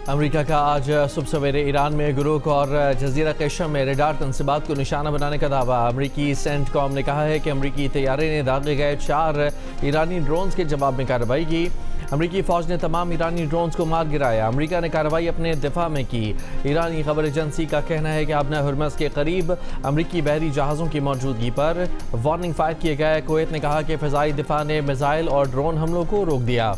امریکہ کا آج صبح سویرے ایران میں گروک اور جزیرہ قشم میں ریڈار تنصیبات کو نشانہ بنانے کا دعویٰ۔ امریکی سینٹ کام نے کہا ہے کہ امریکی طیارے نے داغے گئے 4 ایرانی ڈرونز کے جواب میں کارروائی کی۔ امریکی فوج نے تمام ایرانی ڈرونز کو مار گرایا۔ امریکہ نے کارروائی اپنے دفاع میں کی۔ ایرانی خبر ایجنسی کا کہنا ہے کہ آبنہ ہرمز کے قریب امریکی بحری جہازوں کی موجودگی پر وارننگ فائر کیے گئے۔ کویت نے کہا کہ فضائی دفاع نے میزائل اور ڈرون حملوں کو روک دیا۔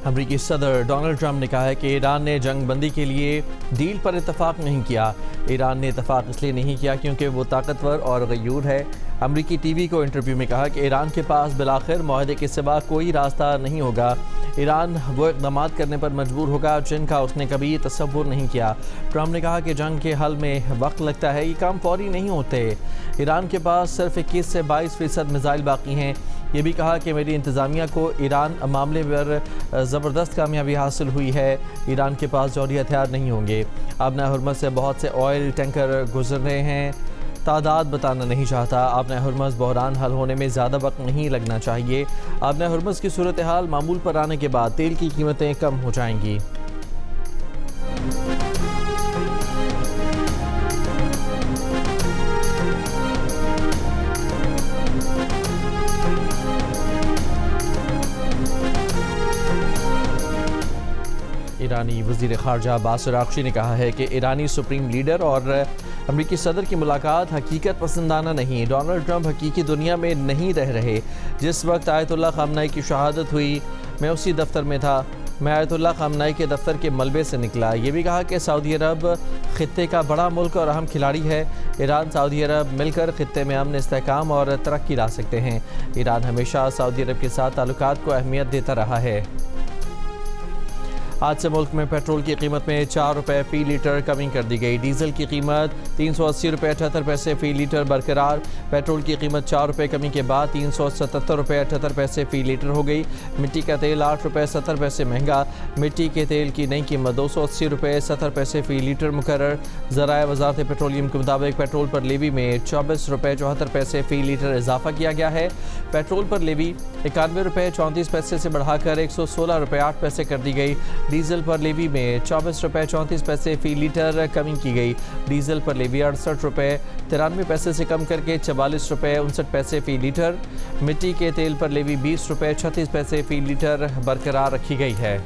امریکی صدر ڈونلڈ ٹرمپ نے کہا ہے کہ ایران نے جنگ بندی کے لیے ڈیل پر اتفاق نہیں کیا۔ ایران نے اتفاق اس لیے نہیں کیا کیونکہ وہ طاقتور اور غیور ہے۔ امریکی ٹی وی کو انٹرویو میں کہا کہ ایران کے پاس بالآخر معاہدے کے سوا کوئی راستہ نہیں ہوگا۔ ایران وہ اقدامات کرنے پر مجبور ہوگا جن کا اس نے کبھی تصور نہیں کیا۔ ٹرمپ نے کہا کہ جنگ کے حل میں وقت لگتا ہے، یہ کام فوری نہیں ہوتے۔ ایران کے پاس صرف 21 سے 22% میزائل باقی ہیں۔ یہ بھی کہا کہ میری انتظامیہ کو ایران معاملے پر زبردست کامیابی حاصل ہوئی ہے۔ ایران کے پاس جوہری ہتھیار نہیں ہوں گے۔ آبنہ ہرمز سے بہت سے آئل ٹینکر گزر رہے ہیں، تعداد بتانا نہیں چاہتا۔ آبنہ ہرمز بحران حل ہونے میں زیادہ وقت نہیں لگنا چاہیے۔ آبنہ ہرمز کی صورتحال معمول پر آنے کے بعد تیل کی قیمتیں کم ہو جائیں گی۔ ایرانی وزیر خارجہ عباس عراقچی نے کہا ہے کہ ایرانی سپریم لیڈر اور امریکی صدر کی ملاقات حقیقت پسندانہ نہیں۔ ڈونلڈ ٹرمپ حقیقی دنیا میں نہیں رہ رہے۔ جس وقت آیت اللہ خامنہئی کی شہادت ہوئی میں اسی دفتر میں تھا۔ میں آیت اللہ خامنہئی کے دفتر کے ملبے سے نکلا۔ یہ بھی کہا کہ سعودی عرب خطے کا بڑا ملک اور اہم کھلاڑی ہے۔ ایران سعودی عرب مل کر خطے میں امن، استحکام اور ترقی لا سکتے ہیں۔ ایران ہمیشہ سعودی عرب کے ساتھ تعلقات کو اہمیت دیتا رہا ہے۔ آج سے ملک میں پیٹرول کی قیمت میں 4 روپے فی لیٹر کمی کر دی گئی۔ ڈیزل کی قیمت 380 روپے 78 پیسے فی لیٹر برقرار۔ پیٹرول کی قیمت 4 روپے کمی کے بعد 377 روپے 78 پیسے فی لیٹر ہو گئی۔ مٹی کا تیل 8 روپے 70 پیسے مہنگا۔ مٹی کے تیل کی نئی قیمت 280 روپے 70 پیسے فی لیٹر مقرر۔ ذرائع وزارت پیٹرولیم کے مطابق پیٹرول پر لیوی میں 24 روپے 74 پیسے فی لیٹر اضافہ کیا گیا ہے۔ پیٹرول پر لیوی 91 روپے 34 پیسے سے بڑھا کر 116 روپے 8 پیسے کر دی گئی۔ ڈیزل پر لیوی میں 24 روپے 34 پیسے فی لیٹر کمی کی گئی۔ ڈیزل پر لیوی 68 روپے 93 پیسے سے کم کر کے 44 روپے 59 پیسے فی لیٹر۔ مٹی کے تیل پر لیوی 20 روپے 36 پیسے فی لیٹر برقرار رکھی گئی ہے۔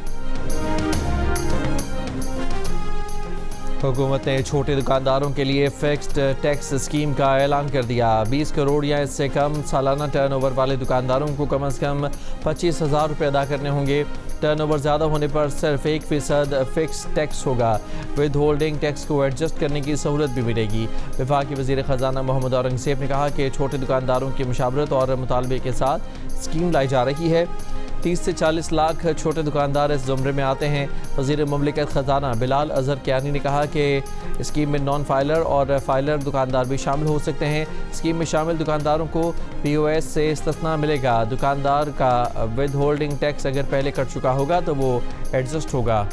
حکومت نے چھوٹے دکانداروں کے لیے فکسڈ ٹیکس اسکیم کا اعلان کر دیا۔ 20 کروڑ یا اس سے کم سالانہ ٹرن اوور والے دکانداروں کو کم از کم 25,000 روپے ادا کرنے ہوں گے۔ ٹرن اوور زیادہ ہونے پر صرف 1% فکس ٹیکس ہوگا۔ ود ہولڈنگ ٹیکس کو ایڈجسٹ کرنے کی سہولت بھی ملے گی۔ وفاقی وزیر خزانہ محمد اورنگزیب نے کہا کہ چھوٹے دکانداروں کی مشاورت اور مطالبے کے ساتھ اسکیم لائی جا رہی ہے۔ 30 سے 40 لاکھ چھوٹے دکاندار اس زمرے میں آتے ہیں۔ وزیر مملکت خزانہ بلال اظہر کیانی نے کہا کہ اسکیم میں نان فائلر اور فائلر دکاندار بھی شامل ہو سکتے ہیں۔ اسکیم میں شامل دکانداروں کو پی او ایس سے استثناء ملے گا۔ دکاندار کا ود ہولڈنگ ٹیکس اگر پہلے کٹ چکا ہوگا تو وہ ایڈجسٹ ہوگا۔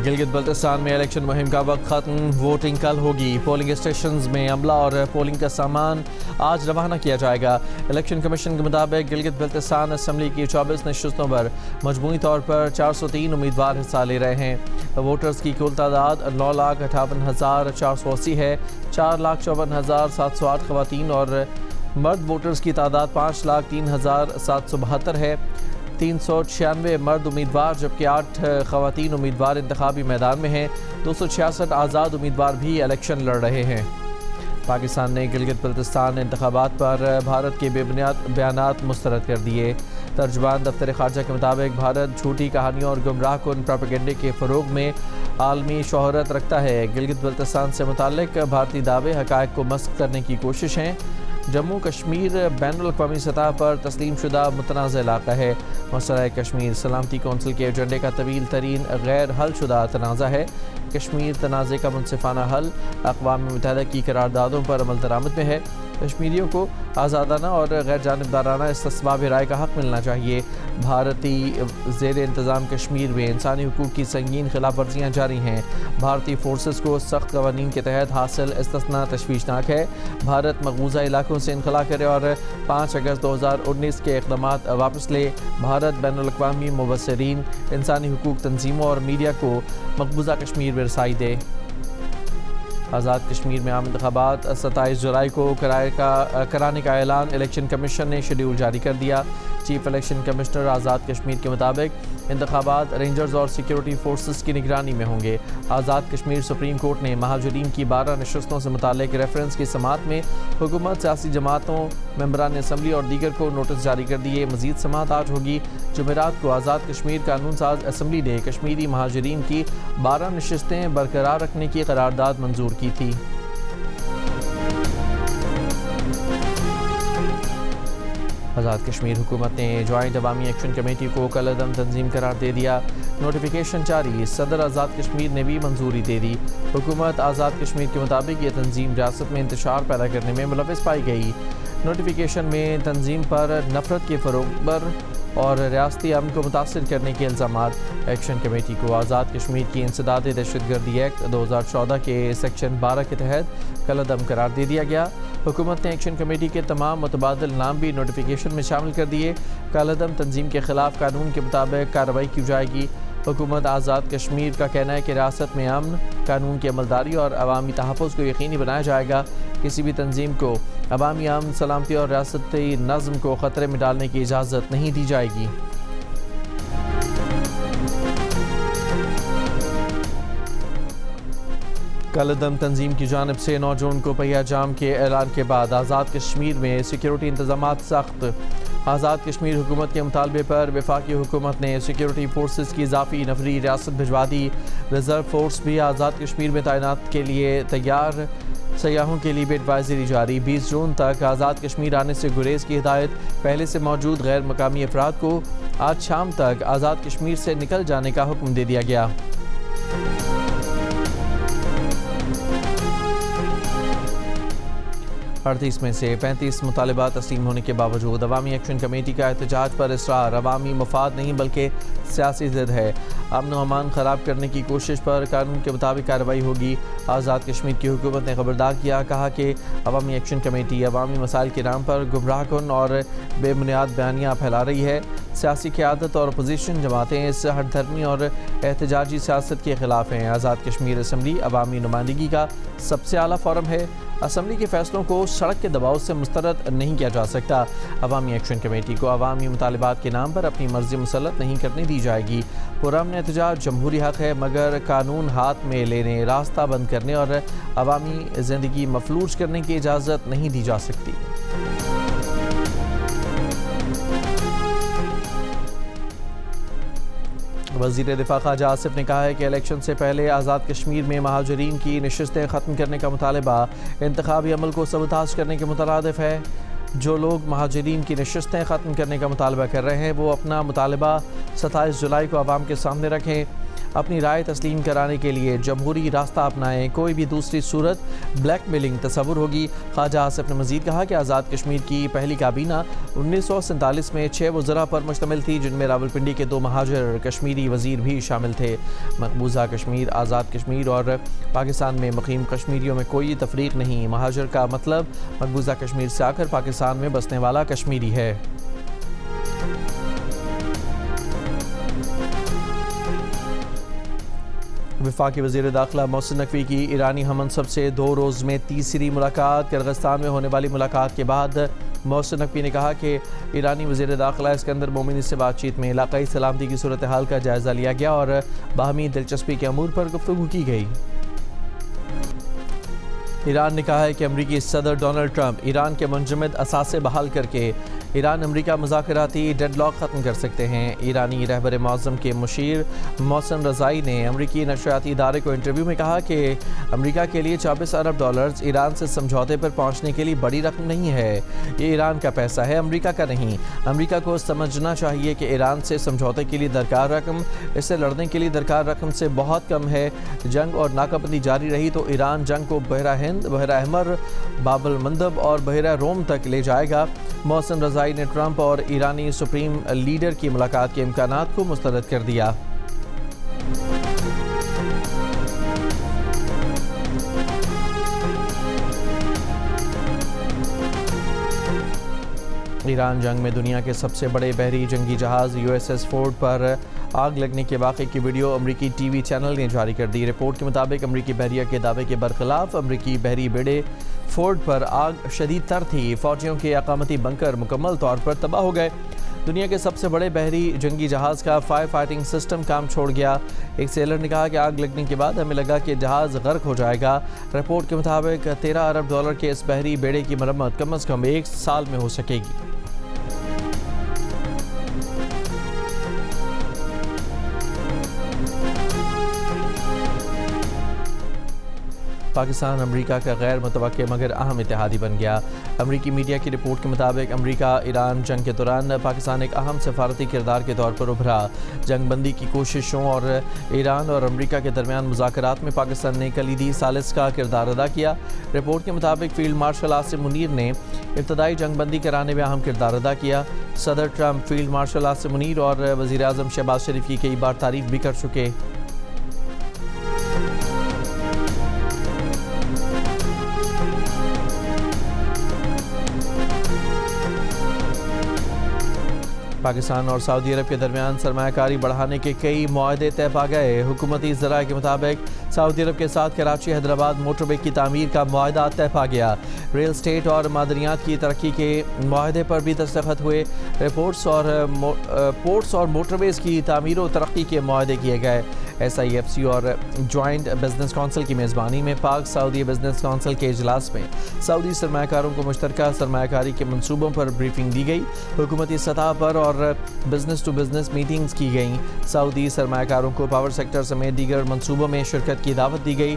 گلگت بلتستان میں الیکشن مہم کا وقت ختم، ووٹنگ کل ہوگی۔ پولنگ اسٹیشنز میں عملہ اور پولنگ کا سامان آج روانہ کیا جائے گا۔ الیکشن کمیشن کے مطابق گلگت بلتستان اسمبلی کی 24 نشستوں پر مجموعی طور پر 403 امیدوار حصہ لے رہے ہیں۔ ووٹرز کی کل تعداد 9,58,480 ہے۔ 4,54,708 خواتین اور مرد ووٹرز کی تعداد 5,03,772 ہے۔ 396 مرد امیدوار جبکہ 8 خواتین امیدوار انتخابی میدان میں ہیں۔ 266 آزاد امیدوار بھی الیکشن لڑ رہے ہیں۔ پاکستان نے گلگت بلتستان انتخابات پر بھارت کے بے بنیاد بیانات مسترد کر دیے۔ ترجمان دفتر خارجہ کے مطابق بھارت جھوٹی کہانیوں اور گمراہ کن پروپیگنڈے کے فروغ میں عالمی شہرت رکھتا ہے۔ گلگت بلتستان سے متعلق بھارتی دعوے حقائق کو مسخ کرنے کی کوشش ہیں۔ جموں کشمیر بین الاقوامی سطح پر تسلیم شدہ متنازع علاقہ ہے۔ مسئلہ کشمیر سلامتی کونسل کے ایجنڈے کا طویل ترین غیر حل شدہ تنازع ہے۔ کشمیر تنازع کا منصفانہ حل اقوام متحدہ کی قراردادوں پر عمل درآمد میں ہے۔ کشمیریوں کو آزادانہ اور غیر جانبدارانہ استصواب رائے کا حق ملنا چاہیے۔ بھارتی زیر انتظام کشمیر میں انسانی حقوق کی سنگین خلاف ورزیاں جاری ہیں۔ بھارتی فورسز کو سخت قوانین کے تحت حاصل استثناء تشویشناک ہے۔ بھارت مقبوضہ علاقوں سے انخلا کرے اور 5 اگست 2019 کے اقدامات واپس لے۔ بھارت بین الاقوامی مبصرین، انسانی حقوق تنظیموں اور میڈیا کو مقبوضہ کشمیر میں رسائی دے۔ آزاد کشمیر میں عام انتخابات 27 جولائی کو کرانے کا اعلان الیکشن کمیشن نے شیڈول جاری کر دیا۔ Chief election commissioner Azad Kashmir کے مطابق انتخابات رینجرز اور سیکیورٹی فورسز کی نگرانی میں ہوں گے۔ آزاد کشمیر سپریم کورٹ نے مہاجرین کی 12 نشستوں سے متعلق ریفرنس کی سماعت میں حکومت، سیاسی جماعتوں، ممبران اسمبلی اور دیگر کو نوٹس جاری کر دیے۔ مزید سماعت آج ہوگی۔ جمعرات کو آزاد کشمیر قانون ساز اسمبلی نے کشمیری مہاجرین کی 12 نشستیں برقرار رکھنے کی قرارداد منظور کی تھی۔ آزاد کشمیر حکومت نے جوائنٹ عوامی ایکشن کمیٹی کو کالعدم تنظیم قرار دے دیا۔ نوٹیفیکیشن جاری، صدر آزاد کشمیر نے بھی منظوری دے دی۔ حکومت آزاد کشمیر کے مطابق یہ تنظیم ریاست میں انتشار پیدا کرنے میں ملوث پائی گئی۔ نوٹیفیکیشن میں تنظیم پر نفرت کے فروغ پر اور ریاستی امن کو متاثر کرنے کے الزامات۔ ایکشن کمیٹی کو آزاد کشمیر کی انسداد دہشت گردی ایکٹ 2014 کے سیکشن 12 کے تحت کالعدم قرار دے دیا گیا۔ حکومت نے ایکشن کمیٹی کے تمام متبادل نام بھی نوٹیفیکیشن میں شامل کر دیے۔ کالعدم تنظیم کے خلاف قانون کے مطابق کارروائی کی جائے گی۔ حکومت آزاد کشمیر کا کہنا ہے کہ ریاست میں امن، قانون کی عملداری اور عوامی تحفظ کو یقینی بنایا جائے گا۔ کسی بھی تنظیم کو عوامی امن، سلامتی اور ریاستی نظم کو خطرے میں ڈالنے کی اجازت نہیں دی جائے گی۔ کالعدم تنظیم کی جانب سے 9 جون کو پہیہ جام کے اعلان کے بعد آزاد کشمیر میں سیکیورٹی انتظامات سخت۔ آزاد کشمیر حکومت کے مطالبے پر وفاقی حکومت نے سیکیورٹی فورسز کی اضافی نفری ریاست بھجوا دی۔ ریزرو فورس بھی آزاد کشمیر میں تعینات کے لیے تیار۔ سیاحوں کے لیے بھی ایڈوائزری جاری۔ 20 جون تک آزاد کشمیر آنے سے گریز کی ہدایت۔ پہلے سے موجود غیر مقامی افراد کو آج شام تک آزاد کشمیر سے نکل جانے کا حکم دے دیا گیا۔ اڑتیس میں سے 35 مطالبات تسلیم ہونے کے باوجود عوامی ایکشن کمیٹی کا احتجاج پر اصرار عوامی مفاد نہیں بلکہ سیاسی ضد ہے۔ امن و امان خراب کرنے کی کوشش پر قانون کے مطابق کارروائی ہوگی۔ آزاد کشمیر کی حکومت نے خبردار کیا، کہا کہ عوامی ایکشن کمیٹی عوامی مسائل کے نام پر گمراہ کن اور بے بنیاد بیانیاں پھیلا رہی ہے۔ سیاسی قیادت اور اپوزیشن جماعتیں اس ہٹ دھرمی اور احتجاجی سیاست کے خلاف ہیں۔ آزاد کشمیر اسمبلی عوامی نمائندگی کا سب سے اعلیٰ فورم ہے۔ اسمبلی کے فیصلوں کو سڑک کے دباؤ سے مسترد نہیں کیا جا سکتا۔ عوامی ایکشن کمیٹی کو عوامی مطالبات کے نام پر اپنی مرضی مسلط نہیں کرنے دی جائے گی۔ پرامن احتجاج جمہوری حق ہے، مگر قانون ہاتھ میں لینے، راستہ بند کرنے اور عوامی زندگی مفلوج کرنے کی اجازت نہیں دی جا سکتی۔ وزیر دفاع خواجہ آصف نے کہا ہے کہ الیکشن سے پہلے آزاد کشمیر میں مہاجرین کی نشستیں ختم کرنے کا مطالبہ انتخابی عمل کو سبوتاژ کرنے کے مترادف ہے۔ جو لوگ مہاجرین کی نشستیں ختم کرنے کا مطالبہ کر رہے ہیں وہ اپنا مطالبہ 27 جولائی کو عوام کے سامنے رکھیں۔ اپنی رائے تسلیم کرانے کے لیے جمہوری راستہ اپنائیں۔ کوئی بھی دوسری صورت بلیک میلنگ تصور ہوگی۔ خواجہ آصف نے مزید کہا کہ آزاد کشمیر کی پہلی کابینہ 1947 میں 6 وزراء پر مشتمل تھی، جن میں راولپنڈی کے 2 مہاجر کشمیری وزیر بھی شامل تھے۔ مقبوضہ کشمیر، آزاد کشمیر اور پاکستان میں مقیم کشمیریوں میں کوئی تفریق نہیں۔ مہاجر کا مطلب مقبوضہ کشمیر سے آ کر پاکستان میں بسنے والا کشمیری ہے۔ وفاقی وزیر داخلہ محسن نقوی کی ایرانی ہم منصب سے 2 روز میں تیسری ملاقات۔ کرغزستان میں ہونے والی ملاقات کے بعد محسن نقوی نے کہا کہ ایرانی وزیر داخلہ اسکندر مومنی سے بات چیت میں علاقائی سلامتی کی صورتحال کا جائزہ لیا گیا اور باہمی دلچسپی کے امور پر گفتگو کی گئی۔ ایران نے کہا ہے کہ امریکی صدر ڈونلڈ ٹرمپ ایران کے منجمد اثاثے بحال کر کے ایران امریکہ مذاکراتی ڈیڈ لاک ختم کر سکتے ہیں۔ ایرانی رہبر معظم کے مشیر محسن رضائی نے امریکی نشریاتی ادارے کو انٹرویو میں کہا کہ امریکہ کے لیے 24 ارب ڈالرز ایران سے سمجھوتے پر پہنچنے کے لیے بڑی رقم نہیں ہے۔ یہ ایران کا پیسہ ہے، امریکہ کا نہیں۔ امریکہ کو سمجھنا چاہیے کہ ایران سے سمجھوتے کے لیے درکار رقم اس سے لڑنے کے لیے درکار رقم سے بہت کم ہے۔ جنگ اور ناکہ بندی جاری رہی تو ایران جنگ کو بحیرہ ہند، بحیرہ احمر، باب المندب اور بحیرہ روم تک لے جائے گا۔ محسن رضائی نے ٹرمپ اور ایرانی سپریم لیڈر کی ملاقات کے امکانات کو مسترد کر دیا۔ ایران جنگ میں دنیا کے سب سے بڑے بحری جنگی جہاز USS فورڈ پر آگ لگنے کے واقعے کی ویڈیو امریکی ٹی وی چینل نے جاری کر دی۔ رپورٹ کے مطابق امریکی بحریہ کے دعوے کے برخلاف امریکی بحری بیڑے فورڈ پر آگ شدید تر تھی۔ فوجیوں کے اقامتی بنکر مکمل طور پر تباہ ہو گئے۔ دنیا کے سب سے بڑے بحری جنگی جہاز کا فائر فائٹنگ سسٹم کام چھوڑ گیا۔ ایک سیلر نے کہا کہ آگ لگنے کے بعد ہمیں لگا کہ جہاز غرق ہو جائے گا۔ رپورٹ کے مطابق 13 ارب ڈالر کے اس بحری بیڑے کی مرمت کم از کم 1 سال میں ہو سکے گی۔ پاکستان امریکہ کا غیر متوقع مگر اہم اتحادی بن گیا۔ امریکی میڈیا کی رپورٹ کے مطابق امریکہ ایران جنگ کے دوران پاکستان ایک اہم سفارتی کردار کے طور پر ابھرا۔ جنگ بندی کی کوششوں اور ایران اور امریکہ کے درمیان مذاکرات میں پاکستان نے کلیدی ثالث کا کردار ادا کیا۔ رپورٹ کے مطابق فیلڈ مارشل عاصم منیر نے ابتدائی جنگ بندی کرانے میں اہم کردار ادا کیا۔ صدر Trump field marshal Asim Munir اور وزیر اعظم شہباز شریف کی کئی بار تعریف بھی کر چکے۔ پاکستان اور سعودی عرب کے درمیان سرمایہ کاری بڑھانے کے کئی معاہدے طے پا گئے۔ حکومتی ذرائع کے مطابق سعودی عرب کے ساتھ کراچی حیدرآباد موٹر وے کی تعمیر کا معاہدہ طے پا گیا۔ ریل اسٹیٹ اور معدنیات کی ترقی کے معاہدے پر بھی دستخط ہوئے۔ پورٹس اور موٹر ویز کی تعمیر و ترقی کے معاہدے کیے گئے۔ SIFC اور جوائنٹ بزنس کونسل کی میزبانی میں پاک سعودی بزنس کونسل کے اجلاس میں سعودی سرمایہ کاروں کو مشترکہ سرمایہ کاری کے منصوبوں پر بریفنگ دی گئی۔ حکومتی سطح پر اور بزنس ٹو بزنس میٹنگز کی گئیں۔ سعودی سرمایہ کاروں کو پاور سیکٹر سمیت دیگر منصوبوں میں شرکت کی دعوت دی گئی۔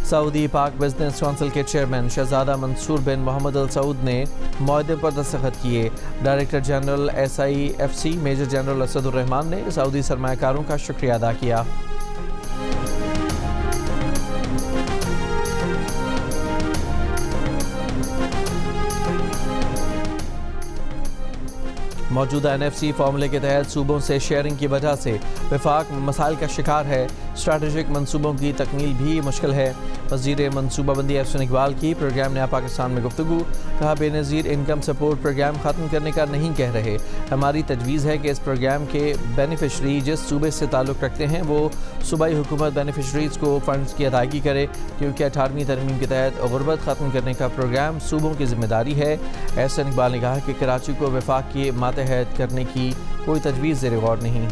سعودی پاک بزنس کونسل کے چیئرمین شہزادہ منصور بن محمد ال سعود نے معاہدے پر دستخط کیے۔ Director general SIFC major general Asad ur Rahman نے سعودی سرمایہ کاروں کا شکریہ ادا کیا۔ موجودہ NFC فارمولے کے تحت صوبوں سے شیئرنگ کی وجہ سے وفاق مسائل کا شکار ہے۔ اسٹریٹجک منصوبوں کی تکمیل بھی مشکل ہے۔ وزیر منصوبہ بندی احسن اقبال کی پروگرام نیا پاکستان میں گفتگو، کہا بے نظیر انکم سپورٹ پروگرام ختم کرنے کا نہیں کہہ رہے۔ ہماری تجویز ہے کہ اس پروگرام کے بینیفیشری جس صوبے سے تعلق رکھتے ہیں وہ صوبائی حکومت بینیفیشریز کو فنڈز کی ادائیگی کرے، کیونکہ 18ویں ترمیم کے تحت غربت ختم کرنے کا پروگرام صوبوں کی ذمہ داری ہے۔ احسن اقبال نے کہا کہ کراچی کو وفاق کے ماتحت کرنے کی کوئی تجویز زیر غور نہیں۔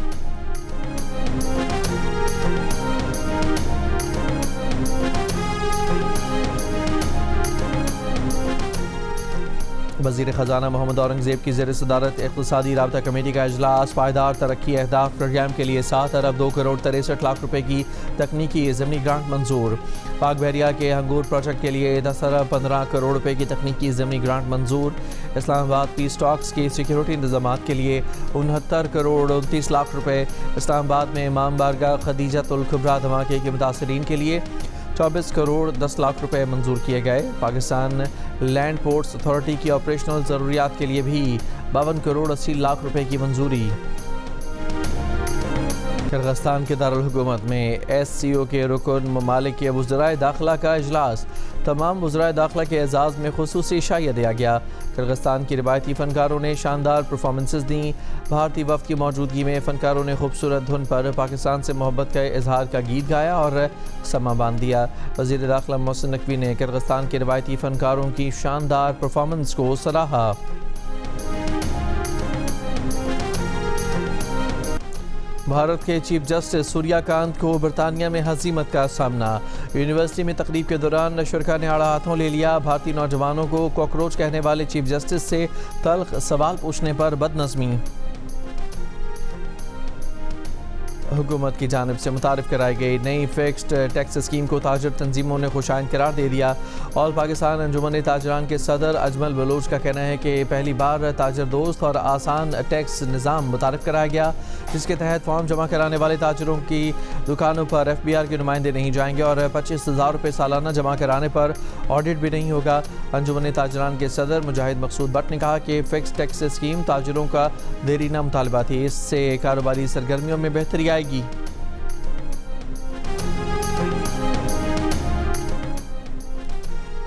وزیر خزانہ محمد اورنگزیب کی زیر صدارت اقتصادی رابطہ کمیٹی کا اجلاس، پائیدار ترقی اہداف پروگرام کے لیے 7 ارب 2 کروڑ 63 لاکھ روپے کی تکنیکی ضمنی گرانٹ منظور۔ پاک بحریہ کے ہنگور پروجیکٹ کے لیے 10 ارب 15 کروڑ روپے کی تکنیکی ضمنی گرانٹ منظور۔ اسلام آباد پیس ٹاکس کی سیکیورٹی انتظامات کے لیے 69 کروڑ 29 لاکھ روپے۔ اسلام آباد میں امام بارگاہ خدیجۃ الکبریٰ دھماکے کے متاثرین کے لیے 24 کروڑ 10 لاکھ روپے منظور کیے گئے۔ پاکستان لینڈ پورٹس اتھارٹی کی آپریشنل ضروریات کے لیے بھی 52 کروڑ 80 لاکھ روپے کی منظوری۔ کرغستان کے دارالحکومت میں SCO کے رکن ممالک کے وزرائے داخلہ کا اجلاس، تمام وزرائے داخلہ کے اعزاز میں خصوصی شائع دیا گیا۔ کرغستان کی روایتی فنکاروں نے شاندار پرفارمنسز دیں۔ بھارتی وفد کی موجودگی میں فنکاروں نے خوبصورت دھن پر پاکستان سے محبت کا اظہار کا گیت گایا اور سماں باندھ دیا۔ وزیر داخلہ محسن نقوی نے کرغستان کے روایتی فنکاروں کی شاندار پرفارمنس کو سراہا۔ بھارت کے چیف جسٹس سوریا کانت کو برطانیہ میں ہزیمت کا سامنا۔ یونیورسٹی میں تقریب کے دوران شرکاء نے آڑا ہاتھوں لے لیا۔ بھارتی نوجوانوں کو کاکروچ کہنے والے چیف جسٹس سے تلخ سوال پوچھنے پر بدنظمی۔ حکومت کی جانب سے متعارف کرائی گئی نئی فکسڈ ٹیکس اسکیم کو تاجر تنظیموں نے خوش آئند قرار دے دیا۔ آل پاکستان انجمن تاجران کے صدر اجمل بلوچ کا کہنا ہے کہ پہلی بار تاجر دوست اور آسان ٹیکس نظام متعارف کرایا گیا، جس کے تحت فارم جمع کرانے والے تاجروں کی دکانوں پر FBR کے نمائندے نہیں جائیں گے اور 25,000 روپے سالانہ جمع کرانے پر آڈٹ بھی نہیں ہوگا۔ انجمن تاجران کے صدر مجاہد مقصود بٹ نے کہا کہ فکسڈ ٹیکس اسکیم تاجروں کا دیرینہ مطالبہ تھی، اس سے کاروباری سرگرمیوں میں بہتری آئے گی۔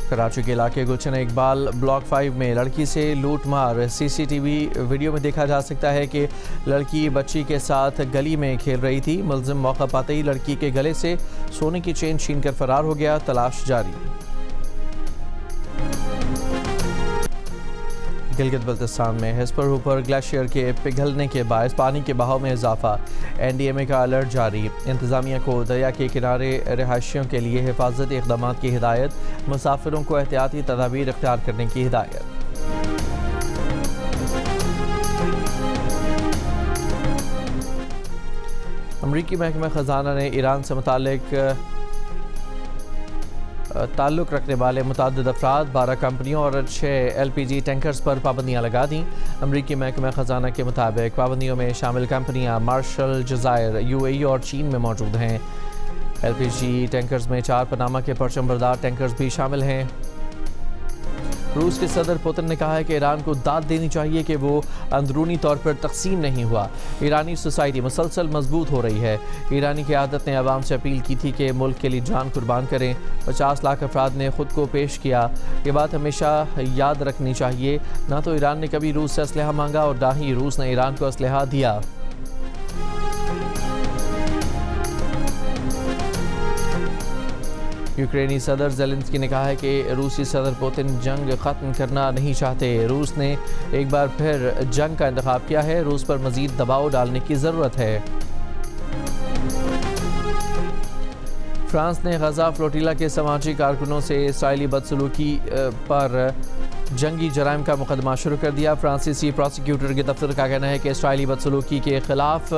کراچی کے علاقے گلشن اقبال بلاک 5 میں لڑکی سے لوٹ مار۔ CCTV ویڈیو میں دیکھا جا سکتا ہے کہ لڑکی بچی کے ساتھ گلی میں کھیل رہی تھی۔ ملزم موقع پاتے ہی لڑکی کے گلے سے سونے کی چین چھین کر فرار ہو گیا، تلاش جاری۔ گلگت بلتستان میں ہسپر ہوپر گلیشیئر کے پگھلنے کے باعث پانی کے بہاؤ میں اضافہ، NDMA کا الرٹ جاری۔ انتظامیہ کو دریا کے کنارے رہائشیوں کے لیے حفاظتی اقدامات کی ہدایت، مسافروں کو احتیاطی تدابیر اختیار کرنے کی ہدایت۔ امریکی محکمہ خزانہ نے ایران سے تعلق رکھنے والے متعدد افراد، 12 کمپنیوں اور 6 LPG ٹینکرز پر پابندیاں لگا دیں۔ امریکی محکمہ خزانہ کے مطابق پابندیوں میں شامل کمپنیاں مارشل جزائر، UAE اور چین میں موجود ہیں۔ LPG ٹینکرز میں 4 پاناما کے پرچم بردار ٹینکرز بھی شامل ہیں۔ روس کے صدر پوتن نے کہا ہے کہ ایران کو داد دینی چاہیے کہ وہ اندرونی طور پر تقسیم نہیں ہوا۔ ایرانی سوسائٹی مسلسل مضبوط ہو رہی ہے۔ ایرانی قیادت نے عوام سے اپیل کی تھی کہ ملک کے لیے جان قربان کریں۔ 50 لاکھ افراد نے خود کو پیش کیا۔ یہ بات ہمیشہ یاد رکھنی چاہیے، نہ تو ایران نے کبھی روس سے اسلحہ مانگا اور نہ ہی روس نے ایران کو اسلحہ دیا۔ یوکرینی صدر زیلنسکی نے کہا ہے کہ روسی صدر پوتن جنگ ختم کرنا نہیں چاہتے۔ روس نے ایک بار پھر جنگ کا انتخاب کیا ہے، روس پر مزید دباؤ ڈالنے کی ضرورت ہے۔ فرانس نے غزہ فلوٹیلا کے سماجی کارکنوں سے اسرائیلی بدسلوکی پر جنگی جرائم کا مقدمہ شروع کر دیا۔ فرانسیسی پراسیکیوٹر کے دفتر کا کہنا ہے کہ اسرائیلی بدسلوکی کے خلاف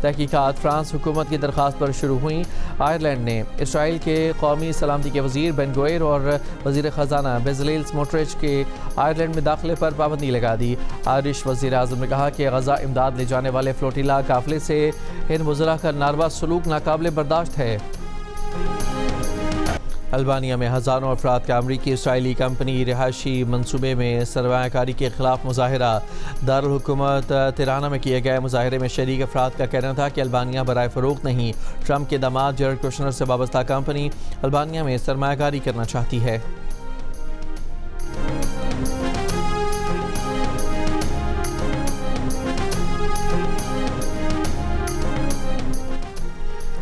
تحقیقات فرانس حکومت کی درخواست پر شروع ہوئیں۔ آئرلینڈ نے اسرائیل کے قومی سلامتی کے وزیر بین گوئر اور وزیر خزانہ بیزلیل سموٹرچ کے آئرلینڈ میں داخلے پر پابندی لگا دی۔ آئرش وزیر اعظم نے کہا کہ غزہ امداد لے جانے والے فلوٹیلا قافلے سے ان وزراء کا ناروا سلوک ناقابل برداشت ہے۔ البانیہ میں ہزاروں افراد کا امریکی اسرائیلی کمپنی رہائشی منصوبے میں سرمایہ کاری کے خلاف مظاہرہ۔ دارالحکومت تیرانا میں کیے گئے مظاہرے میں شریک افراد کا کہنا تھا کہ البانیہ برائے فروخت نہیں، ٹرمپ کے داماد جیرڈ کوشنر سے وابستہ کمپنی البانیہ میں سرمایہ کاری کرنا چاہتی ہے۔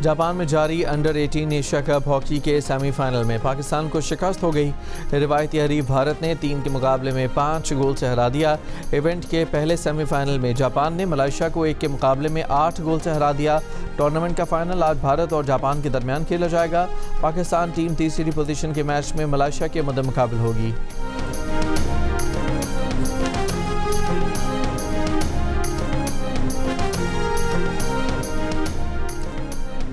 جاپان میں جاری انڈر 18 ایشیا کپ ہاکی کے سیمی فائنل میں پاکستان کو شکست ہو گئی۔ روایتی حریف بھارت نے 3 کے مقابلے میں 5 گول سے ہرا دیا۔ ایونٹ کے پہلے سیمی فائنل میں جاپان نے ملائیشیا کو 1 کے مقابلے میں 8 گول سے ہرا دیا۔ ٹورنامنٹ کا فائنل آج بھارت اور جاپان کے درمیان کھیلا جائے گا۔ پاکستان ٹیم تیسری پوزیشن کے میچ میں ملائیشیا کے مد مقابل ہوگی۔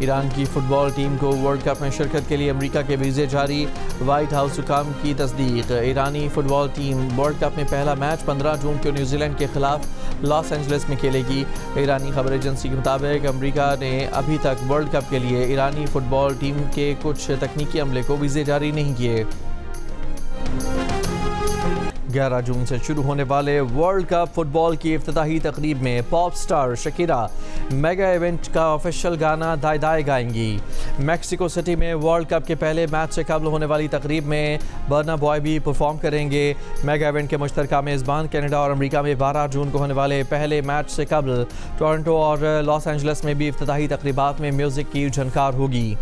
ایران کی فٹ بال ٹیم کو ورلڈ کپ میں شرکت کے لیے امریکہ کے ویزے جاری۔ وائٹ ہاؤس حکام کی تصدیق، ایرانی فٹ بال ٹیم ورلڈ کپ میں پہلا میچ 15 جون کو نیوزی لینڈ کے خلاف لاس اینجلس میں کھیلے گی۔ ایرانی خبر ایجنسی کے مطابق امریکہ نے ابھی تک ورلڈ کپ کے لیے ایرانی فٹ بال ٹیم کے کچھ تکنیکی عملے کو ویزے جاری نہیں کیے۔ 11 جون سے شروع ہونے والے ورلڈ کپ فٹ بال کی افتتاحی تقریب میں پاپ سٹار شکیرا میگا ایونٹ کا آفیشیل گانا دائے دائے گائیں گی۔ میکسیکو سٹی میں ورلڈ کپ کے پہلے میچ سے قبل ہونے والی تقریب میں برنا بوائے بھی پرفارم کریں گے۔ میگا ایونٹ کے مشترکہ میزبان کینیڈا اور امریکہ میں 12 جون کو ہونے والے پہلے میچ سے قبل ٹورنٹو اور لاس اینجلس میں بھی افتتاحی تقریبات میں میوزک کی جھنکار ہوگی۔